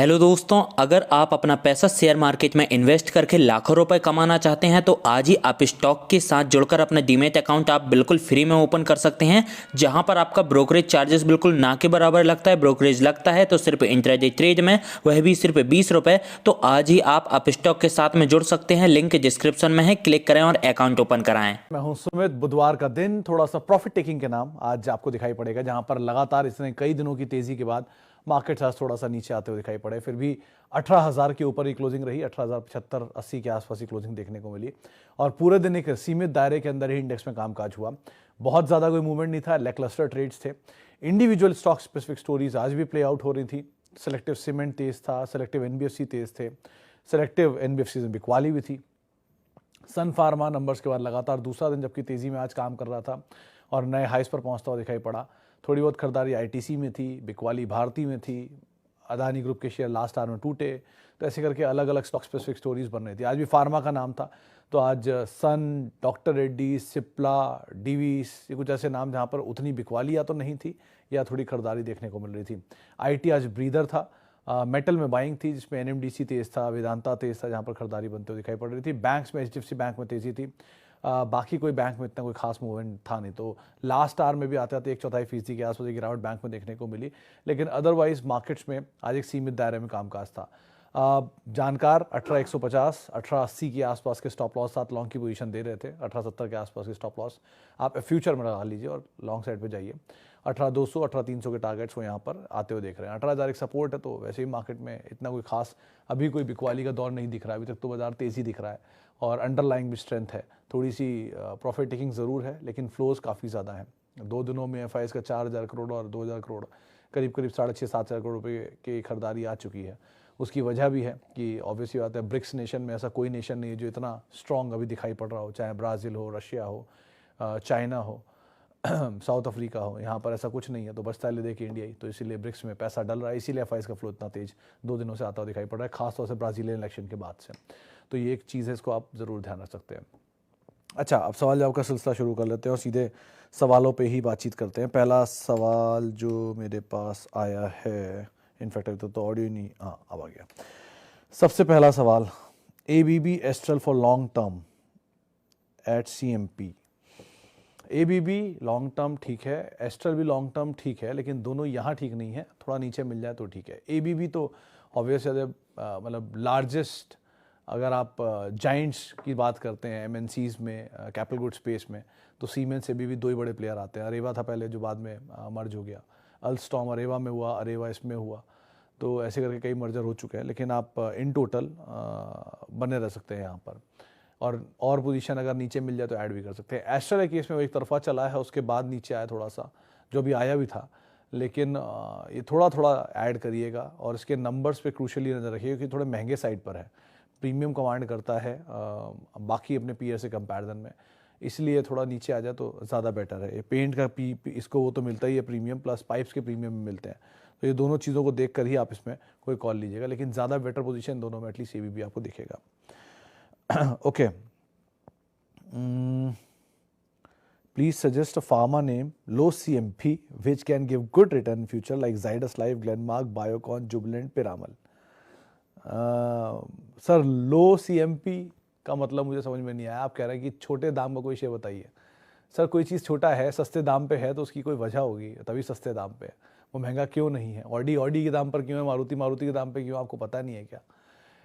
Hello दोस्तों, अगर आप अपना पैसा शेयर मार्केट में इन्वेस्ट करके लाखों रुपए कमाना चाहते हैं तो आज ही आप स्टॉक के साथ जुड़कर अपना डीमैट अकाउंट आप बिल्कुल फ्री में ओपन कर सकते हैं, जहां पर आपका ब्रोकरेज चार्जेस बिल्कुल ना के बराबर लगता है। ब्रोकरेज लगता है तो सिर्फ इंट्राडे ट्रेड में, वह भी सिर्फ 20 रुपए। तो आज ही आप स्टॉक के साथ में जुड़ सकते हैं, लिंक डिस्क्रिप्शन में है, क्लिक करें और अकाउंट ओपन कराएं। मैं हूं सुमित। बुधवार का दिन थोड़ा सा प्रॉफिट टेकिंग के नाम आज आपको दिखाई पड़ेगा, जहां पर लगातार इसने कई दिनों की तेजी के बाद मार्केट आज थोड़ा सा नीचे आते हुए दिखाई पड़े। फिर भी 18,000 के ऊपर ही क्लोजिंग रही, 18,075-80 के आसपास ही क्लोजिंग देखने को मिली और पूरे दिन एक सीमित दायरे के अंदर ही इंडेक्स में कामकाज हुआ। बहुत ज़्यादा कोई मूवमेंट नहीं था, लैकलस्टर ट्रेड्स थे। इंडिविजुअल स्टॉक स्पेसिफिक स्टोरीज आज भी प्ले आउट हो रही थी। सेलेक्टिव सीमेंट तेज था, सेलेक्टिव एनबीएफसी तेज थे, सेलेक्टिव एनबीएफसी में बिकवाली भी थी। सन फार्मा नंबर्स के बाद लगातार दूसरा दिन जबकि तेजी में आज काम कर रहा था और नए हाइस पर पहुंचता हुआ दिखाई पड़ा। थोड़ी बहुत खरीदारी आईटीसी में थी, बिकवाली भारती में थी, अदानी ग्रुप के शेयर लास्ट आवर में टूटे। तो ऐसे करके अलग अलग स्टॉक स्पेसिफिक स्टोरीज बन रही थी। आज भी फार्मा का नाम था, तो आज सन, डॉक्टर रेड्डी, सिप्ला, डीवीस, ये कुछ ऐसे नाम जहाँ पर उतनी बिकवाली या तो नहीं थी या थोड़ी खरीदारी देखने को मिल रही थी। आईटी आज ब्रीदर था। मेटल में बाइंग थी, जिसमें एनएमडीसी तेज था, वेदांता तेज था, जहाँ पर खरीदारी बनते हुए दिखाई पड़ रही थी। बैंक्स में एचडीएफसी बैंक में तेजी थी। बाकी कोई बैंक में इतना कोई खास मूवमेंट था नहीं। तो लास्ट आवर में भी आते आते 1/4% के आसपास एक गिरावट बैंक में देखने को मिली, लेकिन अदरवाइज मार्केट्स में आज एक सीमित दायरे में कामकाज था। जानकार 18,150 1880 के आसपास के स्टॉप लॉस साथ लॉन्ग की पोजीशन दे रहे थे। 1870 के आसपास के स्टॉप लॉस आप फ्यूचर में लगा लीजिए और लॉन्ग साइड पे जाइए। 18,200 18,300 के टारगेट्स को यहाँ पर आते हुए देख रहे हैं। 18,000 एक सपोर्ट है, तो वैसे ही मार्केट में इतना कोई खास अभी कोई बिकवाली का दौर नहीं दिख रहा है। अभी तक तो बाजार तेज़ी दिख रहा है और अंडरलाइंग भी स्ट्रेंथ है। थोड़ी सी प्रॉफिट टेकिंग ज़रूर है, लेकिन फ्लोज काफ़ी ज़्यादा हैं। 2 दिनों में एफआईएस का 4,000 करोड़ और 2,000 करोड़ करीब करीब 6,500-7,000 करोड़ रुपये की खरीदारी आ चुकी है। उसकी वजह भी है कि ऑब्वियसली बात है, ब्रिक्स नेशन में ऐसा कोई नेशन नहीं है जो इतना स्ट्रॉन्ग अभी दिखाई पड़ रहा हो, चाहे ब्राज़ील हो, रशिया हो, चाइना हो, साउथ अफ्रीका हो। यहाँ पर ऐसा कुछ नहीं है, तो बचता है ले दे के इंडिया ही। तो इसीलिए ब्रिक्स में पैसा डल रहा है, इसीलिए एफआईएस का फ्लो इतना तेज 2 दिनों से आता हुआ दिखाई पड़ रहा है, खासतौर से ब्राज़ीलियन इलेक्शन के बाद से। तो ये एक चीज़ है, इसको आप ज़रूर ध्यान रख सकते हैं। अच्छा, अब सवाल जवाब का सिलसिला शुरू कर लेते हैं और सीधे सवालों पे ही बातचीत करते हैं। पहला सवाल जो मेरे पास आया है, इनफैक्ट अभी तो ऑडियो नहीं, हाँ अब आ गया। सबसे पहला सवाल, ABB Astral for long term at CMP. ABB long term ठीक है, एस्ट्रल भी लॉन्ग टर्म ठीक है, लेकिन दोनों यहाँ ठीक नहीं है। थोड़ा नीचे मिल जाए तो ठीक है। एबीबी तो ऑब्वियसली मतलब लार्जेस्ट, अगर आप जाइंट्स की बात करते हैं एमएनसीज में, कैपिटल गुड स्पेस में, तो सीमेंस से भी 2 ही बड़े प्लेयर आते हैं। अरेवा था पहले जो बाद में मर्ज हो गया। अल्स्टॉम अरेवा में हुआ, अरेवा इसमें हुआ, तो ऐसे करके कई मर्जर हो चुके हैं। लेकिन आप इन टोटल बने रह सकते हैं यहाँ पर, और पोजीशन अगर नीचे मिल जाए तो ऐड भी कर सकते हैं। एस्ट्रल के केस में वो एक तरफा चला है, उसके बाद नीचे आया थोड़ा सा, जो भी आया भी था, लेकिन ये थोड़ा थोड़ा ऐड करिएगा और इसके नंबर्स पे क्रूशली नज़र रखिएगा क्योंकि थोड़े महंगे साइड पर है। प्रीमियम कमांड करता है बाकी अपने पीयर से कंपैरिजन में, इसलिए थोड़ा नीचे आ जाए तो ज़्यादा बेटर है। ये पेंट का इसको वो तो मिलता ही है प्रीमियम, प्लस पाइप्स के प्रीमियम में मिलते हैं। तो ये दोनों चीज़ों को देख कर ही आप इसमें कोई कॉल लीजिएगा, लेकिन ज़्यादा बेटर पोजीशन दोनों में एटलीस्ट ये भी आपको दिखेगा। Okay, please suggest a pharma name low CMP which can give good return in future like Zydus life, Glenmark, Biocon, Jubilant, Piramal. Sir low CMP का मतलब मुझे समझ में नहीं आया। आप कह रहे हैं कि छोटे दाम का कोई शेयर बताइए। सर कोई चीज़ छोटा है, सस्ते दाम पे है, तो उसकी कोई वजह होगी, तभी सस्ते दाम पे है। वो महंगा क्यों नहीं है? ऑडी के दाम पर क्यों है, मारुति के दाम पे क्यों, आपको पता नहीं है क्या?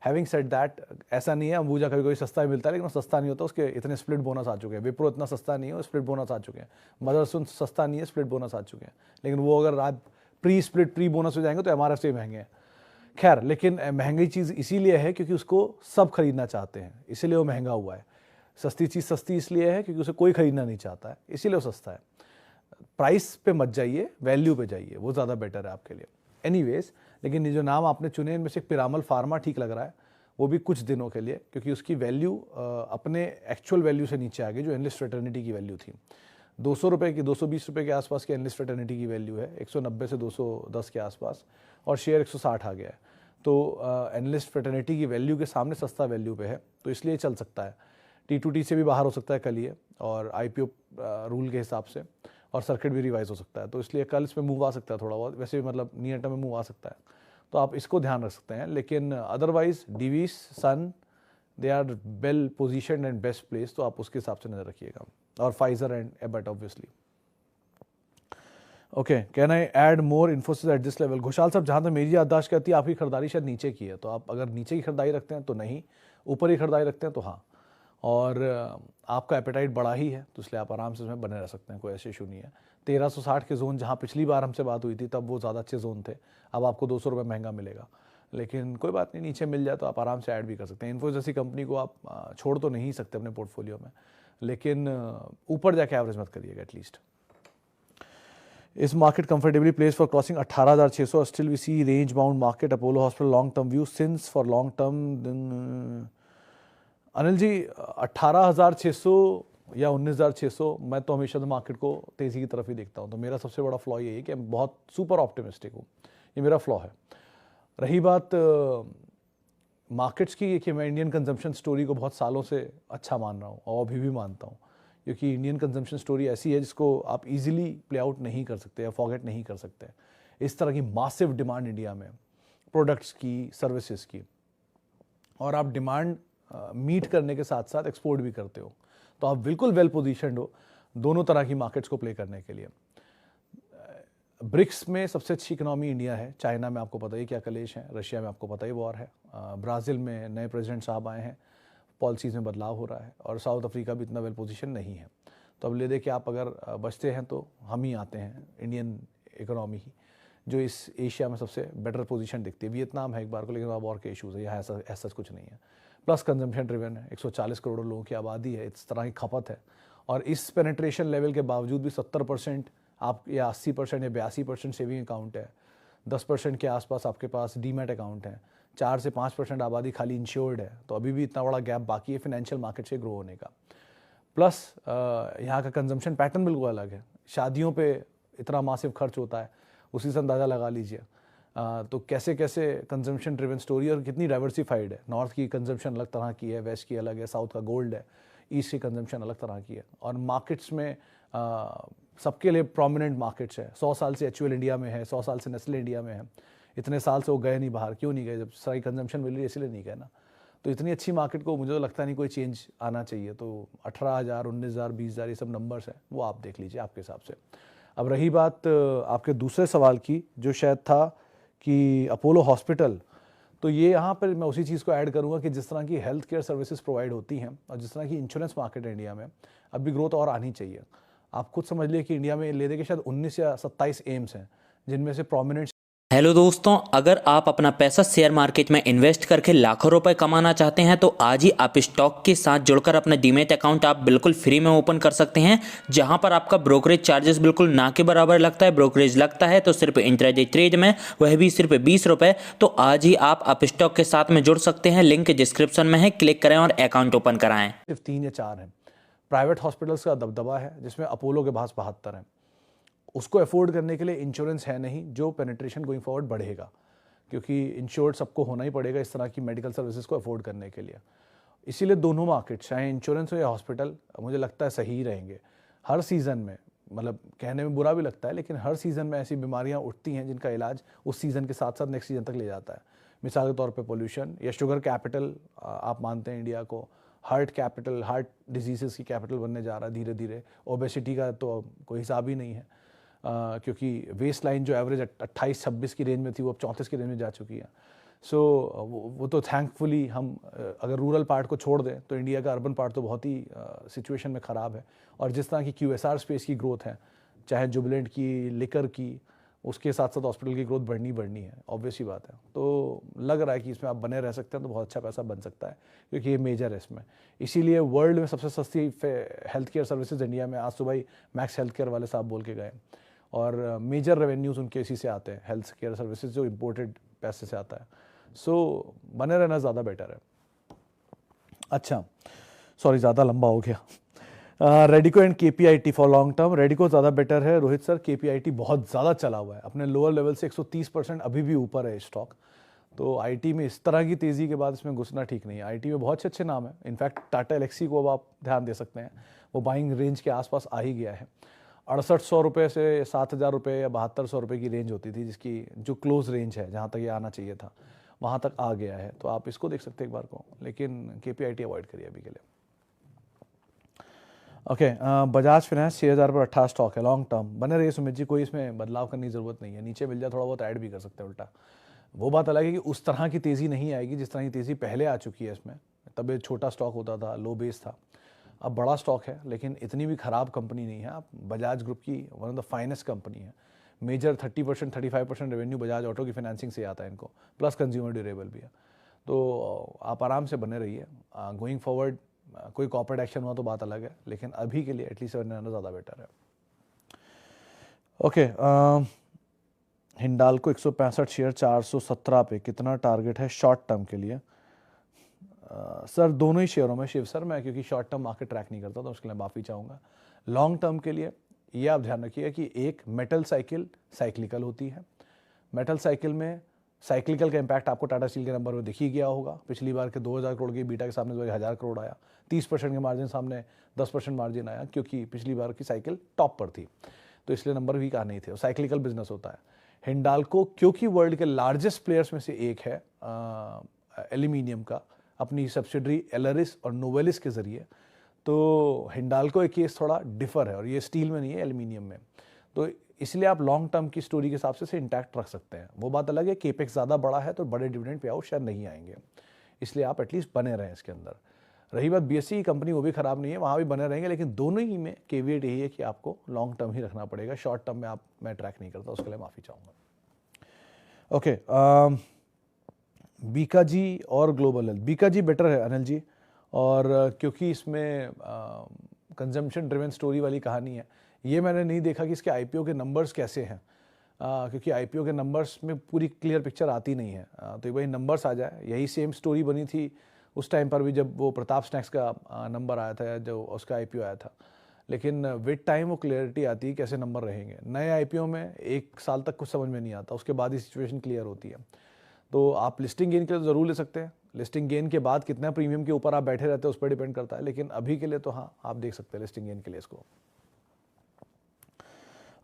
हैविंग सेड दैट, ऐसा नहीं है अंबुजा कभी कोई सस्ता मिलता है, लेकिन वो सस्ता नहीं होता, उसके इतने स्प्लिट बोनस आ चुके हैं। विप्रो इतना सस्ता नहीं है, वो स्प्लिट बोनस आ चुके हैं। मदरसन सस्ता नहीं है, स्प्लिट बोनस आ चुके हैं। लेकिन वो अगर आप प्री स्प्लिट प्री बोनस हो जाएंगे तो एमआरएफ से महंगे हैं। खैर, लेकिन महंगी चीज़ इसीलिए है क्योंकि उसको सब खरीदना चाहते हैं, इसीलिए वो महंगा हुआ है। सस्ती चीज़ सस्ती इसलिए है क्योंकि उसे कोई खरीदना नहीं चाहता है, इसीलिए वो सस्ता है। प्राइस पे मत जाइए, वैल्यू पे जाइए, वो ज़्यादा बेटर है आपके लिए। एनीवेज, लेकिन ये जो नाम आपने चुने इनमें से पिरामल फार्मा ठीक लग रहा है, वो भी कुछ दिनों के लिए, क्योंकि उसकी वैल्यू अपने एक्चुअल वैल्यू से नीचे आ गई, जो एनलिस्ट फ्रेटर्निटी की वैल्यू थी। 200 रुपये की, 220 रुपये के आसपास की एनलिस्ट फ्रेटर्निटी की वैल्यू है, 190 से 210 के आसपास, और शेयर 160 आ गया है। तो एनलिस्ट फ्रेटर्निटी की वैल्यू के सामने सस्ता वैल्यू पे है, तो इसलिए चल सकता है। T2T से भी बाहर हो सकता है कल ये, और IPO रूल के हिसाब से, और सर्किट भी रिवाइज हो सकता है, तो इसलिए कल इसमें मूव आ सकता है थोड़ा बहुत। वैसे भी मतलब नियर टर्म में मूव आ सकता है, तो आप इसको ध्यान रख सकते हैं। लेकिन otherwise Divi's, Sun, they are well position and best place, तो आप उसके हिसाब से नजर रखिएगा। और Pfizer and Abbott obviously. Okay, can I add more Infosys at this level? Ghoshal साहब, जहाँ तक मेरी याददाश्त कहती है आपकी खरीदारी शायद नीचे की है, तो आप अगर नीचे की खरीदारी रखते हैं तो नहीं, ऊपर ही खरीदारी रखते हैं तो हाँ। और आपका एपेटाइट बड़ा ही है, तो इसलिए आप आराम से उसमें बने रह सकते हैं, कोई ऐसे इशू नहीं है। 1360 के जोन, जहाँ पिछली बार हमसे बात हुई थी तब वो ज़्यादा अच्छे जोन थे, अब आपको 200 रुपये महंगा मिलेगा। लेकिन कोई बात नहीं, नीचे मिल जाए तो आप आराम से ऐड भी कर सकते हैं। इन्फोसिस जैसी कंपनी को आप छोड़ तो नहीं सकते अपने पोर्टफोलियो में, लेकिन ऊपर जाके एवरेज मत करिएगा एटलीस्ट। इस market comfortably place for crossing 18,600, still we see range bound market, Apollo hospital long term view since for long term. Anil ji, 18,600 या 19,600, मैं तो हमेशा तो मार्केट को तेज़ी की तरफ ही देखता हूँ। तो मेरा सबसे बड़ा फ्लॉ यही है कि मैं बहुत सुपर ऑप्टिमिस्टिक हूँ, ये मेरा फ्लॉ है। रही बात मार्केट्स की, कि मैं इंडियन कंजम्पशन स्टोरी को बहुत सालों से अच्छा मान रहा हूँ और अभी भी मानता हूँ, क्योंकि इंडियन कंजम्पशन स्टोरी ऐसी है जिसको आप इजीली प्ले आउट नहीं कर सकते या फॉरगेट नहीं कर सकते। इस तरह की मासिव डिमांड इंडिया में प्रोडक्ट्स की, सर्विसेज की, और आप डिमांड मीट करने के साथ साथ एक्सपोर्ट भी करते हो, तो आप बिल्कुल वेल पोजीशनड हो दोनों तरह की मार्केट्स को प्ले करने के लिए। ब्रिक्स में सबसे अच्छी इकोनॉमी इंडिया है। चाइना में आपको पता ही क्या कलेश है, रशिया में आपको पता ही वॉर है, ब्राज़ील में नए प्रेसिडेंट साहब आए हैं, पॉलिसीज़ में बदलाव हो रहा है, और साउथ अफ्रीका भी इतना वेल पोजीशन नहीं है। तो अब ले दे कि आप अगर बचते हैं तो हम ही आते हैं, इंडियन इकोनॉमी ही, जो इस एशिया में सबसे बेटर पोजीशन दिखती है। वियतनाम है एक बार को, लेकिन वहाँ वॉर के इशूज़ है, यहाँ ऐसा कुछ नहीं है। प्लस कंजम्पशन ड्रिवन है, 140 करोड़ लोगों की आबादी है, इस तरह की खपत है, और इस पेनिट्रेशन लेवल के बावजूद भी 70% आप, या 80% या 82% सेविंग अकाउंट है, 10% के आसपास आपके पास डीमैट अकाउंट है, 4 से 5% आबादी खाली इंश्योर्ड है। तो अभी भी इतना बड़ा गैप बाकी है फाइनेंशियल मार्केट से ग्रो होने का। प्लस यहाँ का कंजम्पशन पैटर्न बिल्कुल अलग है। शादियों पे इतना मासिव खर्च होता है, उसी से अंदाज़ा लगा लीजिए। तो कैसे कैसे कंजम्पशन ड्रिवन स्टोरी, और कितनी डाइवर्सिफाइड है। नॉर्थ की कंजम्पशन अलग तरह की है, वेस्ट की अलग है, साउथ का गोल्ड है, ईस्ट की कंजम्पशन अलग तरह की है। और मार्केट्स में सबके लिए प्रोमिनेंट मार्केट्स है। 100 साल से एचयूएल इंडिया में है, 100 साल से नेस्ले इंडिया में है। इतने साल से वो गए नहीं बाहर, क्यों नहीं गए? जब सारी कंजम्पशन मिल रही है इसलिए नहीं गए ना। तो इतनी अच्छी मार्केट को मुझे तो लगता नहीं कोई चेंज आना चाहिए। तो 18,000, 19,000, 20,000 ये सब नंबर्स हैं, वो आप देख लीजिए आपके हिसाब से। अब रही बात आपके दूसरे सवाल की, जो शायद था कि अपोलो हॉस्पिटल, तो ये यहाँ पर मैं उसी चीज़ को ऐड करूँगा कि जिस तरह की हेल्थ केयर सर्विसेज प्रोवाइड होती हैं और जिस तरह की इंश्योरेंस मार्केट है इंडिया में, अब भी ग्रोथ और आनी चाहिए। आप खुद समझ लिए कि इंडिया में ले दे के शायद 19 या 27 एम्स हैं, जिनमें से प्रोमिनेंट। हेलो दोस्तों, अगर आप अपना पैसा शेयर मार्केट में इन्वेस्ट करके लाखों रुपए कमाना चाहते हैं तो आज ही आप स्टॉक के साथ जुड़कर अपना डीमैट अकाउंट आप बिल्कुल फ्री में ओपन कर सकते हैं, जहां पर आपका ब्रोकरेज चार्जेस बिल्कुल ना के बराबर लगता है। ब्रोकरेज लगता है तो सिर्फ इंट्राडे ट्रेड में, वह भी सिर्फ 20 रुपये। तो आज ही आप स्टॉक के साथ में जुड़ सकते हैं, लिंक डिस्क्रिप्शन में है, क्लिक करें और अकाउंट ओपन कराएं। सिर्फ 3 या 4 हैं। प्राइवेट हॉस्पिटल्स का दबदबा है, जिसमें अपोलो के पास 72 हैं। उसको अफोर्ड करने के लिए इंश्योरेंस है नहीं, जो पेनिट्रेशन गोइंग फॉरवर्ड बढ़ेगा, क्योंकि इंश्योर्ड सबको होना ही पड़ेगा इस तरह की मेडिकल सर्विसेज को अफोर्ड करने के लिए। इसीलिए दोनों मार्केट, चाहे इंश्योरेंस हो या हॉस्पिटल, मुझे लगता है सही ही रहेंगे। हर सीज़न में, मतलब कहने में बुरा भी लगता है, लेकिन हर सीज़न में ऐसी बीमारियां उठती हैं जिनका इलाज उस सीज़न के साथ साथ नेक्स्ट सीज़न तक ले जाता है। मिसाल के तौर पे पोल्यूशन, या शुगर कैपिटल आप मानते हैं इंडिया को, हार्ट कैपिटल, हार्ट डिजीज़ की कैपिटल बनने जा रहा है धीरे धीरे। ओबेसिटी का तो कोई हिसाब ही नहीं है, क्योंकि वेस्ट लाइन जो एवरेज 28-26 की रेंज में थी वो अब 34 की रेंज में जा चुकी है। सो वो तो थैंकफुली हम अगर रूरल पार्ट को छोड़ दें तो इंडिया का अर्बन पार्ट तो बहुत ही सिचुएशन में ख़राब है। और जिस तरह की QSR स्पेस की ग्रोथ है, चाहे जुबिलेंट की, लिकर की, उसके साथ साथ हॉस्पिटल की ग्रोथ बढ़नी है, ऑब्वियस ही बात है। तो लग रहा है कि इसमें आप बने रह सकते हैं तो बहुत अच्छा पैसा बन सकता है, क्योंकि ये मेजर है इसमें। इसीलिए वर्ल्ड में सबसे सस्ती हेल्थ केयर सर्विसेज इंडिया में, आज सुबह ही मैक्स हेल्थ केयर वाले साहब बोल के गए, और मेजर रेवेन्यूज़ उनके इसी से आते हैं, हेल्थ केयर सर्विसेज जो इम्पोर्टेड पैसे से आता है। सो बने रहना ज़्यादा बेटर है। अच्छा, सॉरी ज़्यादा लंबा हो गया। Radico and KPIT for long term. Radico ज़्यादा बेटर है रोहित सर, KPIT बहुत ज़्यादा चला हुआ है, अपने लोअर लेवल से 130% अभी भी ऊपर है स्टॉक। तो IT में इस तरह की तेज़ी के बाद इसमें घुसना ठीक नहीं है। IT में बहुत अच्छे नाम है, इनफैक्ट टाटा एलेक्सी को अब आप ध्यान दे सकते हैं, वो बाइंग रेंज के आसपास आ ही गया है। 6800 रुपये से 7000 रुपये या 7200 रुपये की रेंज होती थी, जिसकी जो क्लोज रेंज है जहाँ तक ये आना चाहिए था वहाँ तक आ गया है। तो आप इसको देख सकते हैं एक बार को, लेकिन KPIT अवॉइड करिए अभी के लिए। ओके, बजाज फाइनेंस 6000 पर 18 स्टॉक है, लॉन्ग टर्म बने रहिए सुमित जी, कोई इसमें बदलाव करने की जरूरत नहीं है। नीचे मिल जाए थोड़ा बहुत ऐड भी कर सकते हैं उल्टा। वो बात अलग है कि उस तरह की तेज़ी नहीं आएगी जिस तरह की तेज़ी पहले आ चुकी है इसमें। तब ये छोटा स्टॉक होता था, लो बेस था, अब बड़ा स्टॉक है, लेकिन इतनी भी ख़राब कंपनी नहीं है। आप बजाज ग्रुप की one of the finest company है। मेजर 30% 35% रेवेन्यू बजाज ऑटो की फाइनेंसिंग से आता है इनको, प्लस कंज्यूमर ड्यूरेबल भी है। तो आप आराम से बने रहिए। गोइंग फॉरवर्ड कोई कॉर्पोरेट एक्शन हुआ तो बात अलग है, लेकिन अभी के लिए एटलीस्ट बने रहना ज़्यादा बेटर है। ओके, हिंडाल्को 165 शेयर 417 पे, कितना टारगेट है शॉर्ट टर्म के लिए? सर दोनों ही शेयरों में शिव सर, मैं क्योंकि शॉर्ट टर्म मार्केट ट्रैक नहीं करता तो उसके लिए माफ़ी चाहूँगा। लॉन्ग टर्म के लिए ये आप ध्यान रखिएगा कि एक मेटल साइकिल साइक्लिकल होती है। मेटल साइकिल में साइक्लिकल का इम्पैक्ट आपको टाटा स्टील के नंबर में दिख ही गया होगा। पिछली बार के 2000 करोड़ की बीटा के सामने 1000 करोड़ आया, 30% के मार्जिन सामने 10% मार्जिन आया, क्योंकि पिछली बार की साइकिल टॉप पर थी, तो इसलिए नंबर वीक आ नहीं थे। साइक्लिकल बिजनेस होता है। हिंडाल्को क्योंकि वर्ल्ड के लार्जेस्ट प्लेयर्स में से एक है एल्यूमिनियम का, अपनी सब्सिडरी एलरिस और नोवेलिस के जरिए, तो हिंडाल्को एक केस थोड़ा डिफर है और ये स्टील में नहीं है, एल्यूमिनियम में। तो इसलिए आप लॉन्ग टर्म की स्टोरी के हिसाब से इंटैक्ट रख सकते हैं। वो बात अलग है, केपेक्स ज़्यादा बड़ा है तो बड़े डिविडेंड पे आउट शायद नहीं आएंगे, इसलिए आप एटलीस्ट बने रहें इसके अंदर। रही बात BSE की कंपनी, वो भी ख़राब नहीं है, वहाँ भी बने रहेंगे, लेकिन दोनों ही में केविएट यही है कि आपको लॉन्ग टर्म ही रखना पड़ेगा। शॉर्ट टर्म में मैं ट्रैक नहीं करता, उसके लिए माफ़ी चाहूँगा। ओके, बीकाजी और ग्लोबल हेल्थ, बीकाजी बेटर है अनिल जी, और क्योंकि इसमें कंजम्पशन ड्रिवन स्टोरी वाली कहानी है। ये मैंने नहीं देखा कि इसके IPO के नंबर्स कैसे हैं, क्योंकि IPO के नंबर्स में पूरी क्लियर पिक्चर आती नहीं है। तो एक बार नंबर्स आ जाए। यही सेम स्टोरी बनी थी उस टाइम पर भी जब वो प्रताप स्नैक्स का नंबर आया था, जो उसका IPO आया था, लेकिन विद टाइम वो क्लियरिटी आती है कैसे नंबर रहेंगे। नए IPO में 1 साल तक कुछ समझ में नहीं आता, उसके बाद ही सिचुएशन क्लियर होती है। तो आप लिस्टिंग गेन के लिए तो ज़रूर ले सकते हैं। लिस्टिंग गेन के बाद कितना प्रीमियम के ऊपर आप बैठे रहते हैं उस पर डिपेंड करता है, लेकिन अभी के लिए तो हाँ आप देख सकते हैं लिस्टिंग गेन के लिए इसको।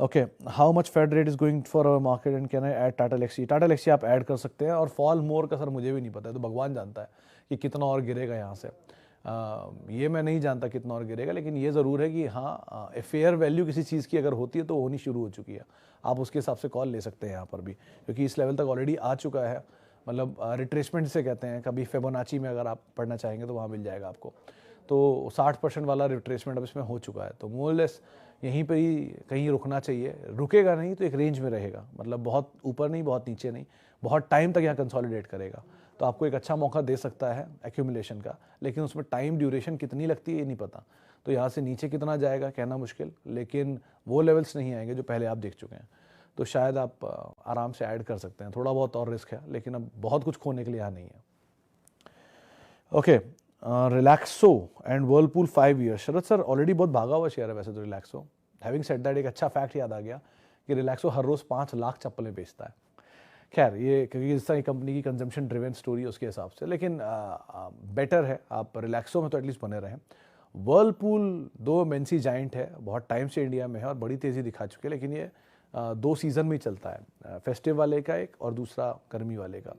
Okay, how much fed rate is going for our market and can I add Tata Elxsi? Tata Elxsi आप ऐड कर सकते हैं, और फॉल मोर का सर मुझे भी नहीं पता है, तो भगवान जानता है कि कितना और गिरेगा यहाँ से। ये मैं नहीं जानता कितना और गिरेगा, लेकिन ये ज़रूर है कि हाँ फेयर वैल्यू किसी चीज़ की अगर होती है तो होनी शुरू हो चुकी है। आप उसके हिसाब से कॉल ले सकते हैं यहाँ पर भी, क्योंकि इस लेवल तक ऑलरेडी आ चुका है। मतलब रिट्रेसमेंट से कहते हैं, कभी फिबोनाची में अगर आप पढ़ना चाहेंगे तो वहाँ मिल जाएगा आपको। तो 60% वाला रिट्रेसमेंट अब इसमें हो चुका है, तो मोर लेस यहीं पर ही कहीं रुकना चाहिए। रुकेगा नहीं तो एक रेंज में रहेगा, मतलब बहुत ऊपर नहीं बहुत नीचे नहीं, बहुत टाइम तक यहाँ कंसोलिडेट करेगा, तो आपको एक अच्छा मौका दे सकता है एक्यूमुलेशन का, लेकिन उसमें टाइम ड्यूरेशन कितनी लगती है ये नहीं पता। तो यहाँ से नीचे कितना जाएगा कहना मुश्किल, लेकिन वो लेवल्स नहीं आएंगे जो पहले आप देख चुके हैं, तो शायद आप आराम से ऐड कर सकते हैं। थोड़ा बहुत और रिस्क है, लेकिन अब बहुत कुछ खोने के लिए यहाँ नहीं है। Okay, Relaxo and Whirlpool 5 year. Sharad sir already बहुत भागा हुआ शेयर है वैसे तो रिलैक्सो। हैविंग सेड दैट, एक अच्छा फैक्ट याद आ गया कि रिलैक्सो हर रोज़ 5 लाख चप्पलें बेचता है। खैर ये क्योंकि इस तरह कंपनी की कंजम्पशन ड्रिवन स्टोरी है उसके हिसाब से, लेकिन बेटर है आप रिलैक्सो में तो एटलीस्ट बने रहें। वर्लपूल दो एमएनसी जाइंट है, बहुत टाइम से इंडिया में है और बड़ी तेज़ी दिखा चुके हैं, लेकिन ये 2 सीज़न में ही चलता है, फेस्टिव वाले का एक और दूसरा गर्मी वाले का।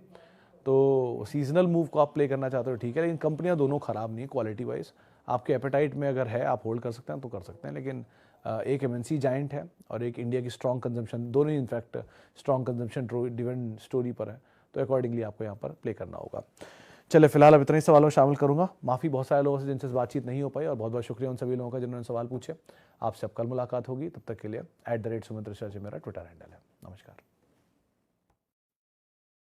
तो सीजनल मूव को आप प्ले करना चाहते हो ठीक है, लेकिन कंपनियां दोनों ख़राब नहीं है क्वालिटी वाइज। आपके एपेटाइट में अगर है आप होल्ड कर सकते हैं तो कर सकते हैं, लेकिन एक एमएनसी जाइंट है और एक इंडिया की स्ट्रॉन्ग कंजम्पशन, दोनों ही in fact strong consumption driven story पर है, तो अकॉर्डिंगली आपको यहाँ पर प्ले करना होगा। चले फिलहाल अब इतने सवालों में शामिल करूंगा। माफ़ी बहुत सारे लोगों से जिनसे बातचीत नहीं हो पाई, और बहुत बहुत शुक्रिया उन सभी लोगों का जिन्होंने सवाल पूछे। आपसे अब कल मुलाकात होगी, तब तक के लिए @Sumit Research मेरा ट्विटर हैंडल है। नमस्कार।